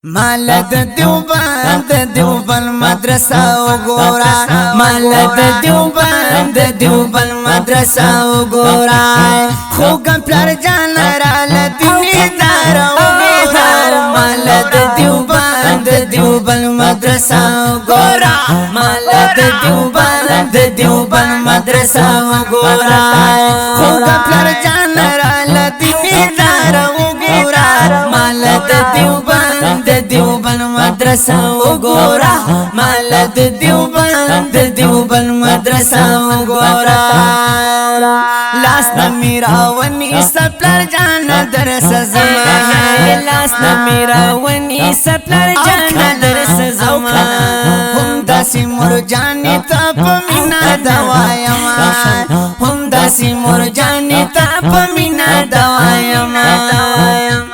مالد دیوبند مدرسه وګورا مالد دیوبند مدرسه وګورا خوګم پلار جان را لدینی دار وګورا مالد دیوبند مدرسه وګورا مالد دیوبند مدرسه وګورا خوګم پلار جان را لدینی دار وګورا مالد دیوبند مدرسه وګورا مالد دیوبند مدرسه وګورا لاس نمیرا ونی سپلر جان درس زما لاس نمیرا ونی سپلر جان درس زما هم داسی مرجانی تپ مینا دوایما هم داسی مرجانی تپ مینا دوایما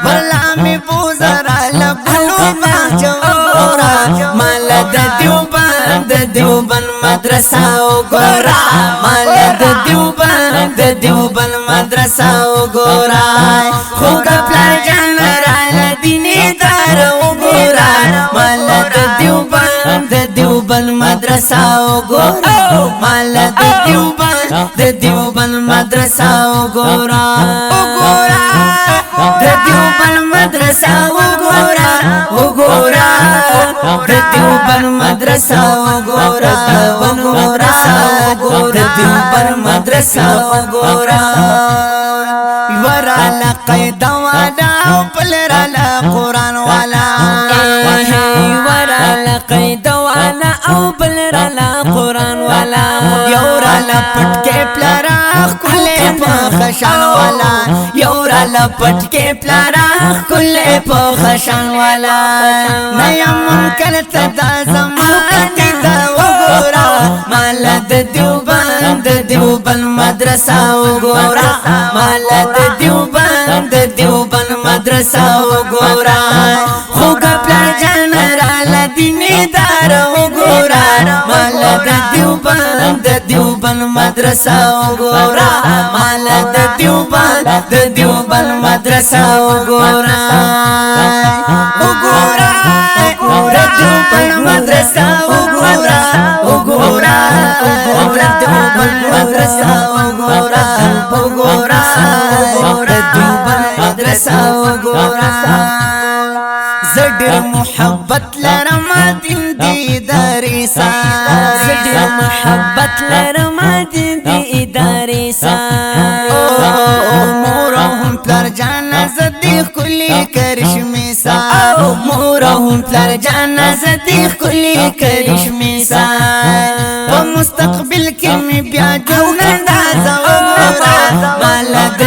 بلا می بوزرا لبلو ما جوورا مالد دیوبند مدرسه وګورا مالد دیوبند مدرسه وګورا خوګ پلار جان را لدینی دار وګورا مالد دیوبند مدرسه وګورا مالد دیوبند مدرسه وګورا دیوبند مدرسه وګورا دیوبند مدرسه وګورا دیوبند مدرسه وګورا ورا لقید والا پلرا قرآن والا ورا لقید والا او پلرا قرآن والا یورا لپټ کې پلرا کله په خشان والا یورا لپټ کې پلرا کله په خشان والا نیا منکر تدا زمانه دا وګورا مالد دیوبند مدرسه وګورا مالد دیوبند مدرسه وګورا خوګ پلار جان را لدینی دار وګورا مالد دیوبند مدرسه وګورا مالد دیوبند مدرسه وګورا دیوبند مدرسه وګورا دیوبند مدرسه وګورا دیوبند مدرسه وګورا زډر محبت لرم دین دی دریسا زډر محبت لرم دین دی دریسا مورهم پلار جان زدی خلی کرشمی سا مورهم پلار جان زدی خلی کرشمی سا په مستقبل کې می بیا جوړ وګورا مالد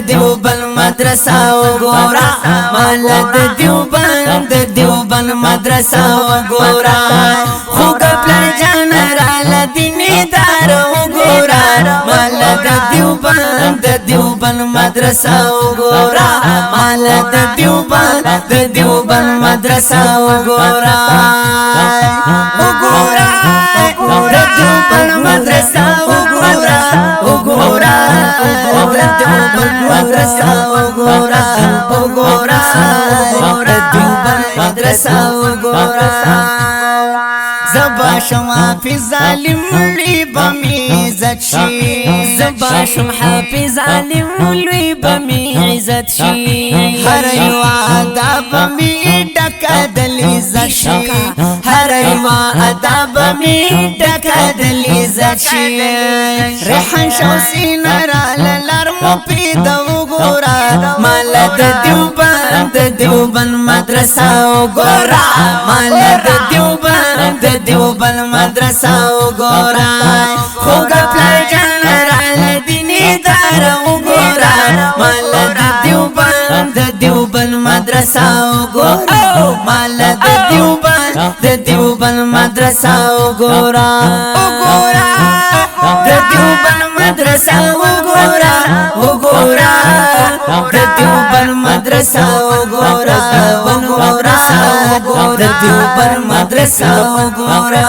دیوبند مدرسه وګورا مالد دیوبند مدرسه وګورا خوګ پلار جان را لدینی دار وګورا مالد دیوبند مدرسه وګورا مالد دیوبند مدرسه وګورا دیوبند مدرسه وګورا دیوبند مدرسه وګورا دیوبند مدرسه وګورا زبا شما فی ظالم لوی بمی عزت شي زبا شم حافظ عالم لوی بمی عزت شي هر یو ادب می ډکه دل عزت شي هر یو ادب می ډکه دل عزت شي ریحان شوسین را لار مو پیدا وګورا مالد دیوبند مدرسه وګورا مالد دیوبند مدرسه وګورا خوګ پلار جان را لدینی دار وګورا مالد دیوبند مدرسه وګورا مالد دیوبند مدرسه وګورا دیوبند مدرسه وګورا دیوبند مدرسه وګورا دیوبند مدرسه وګورا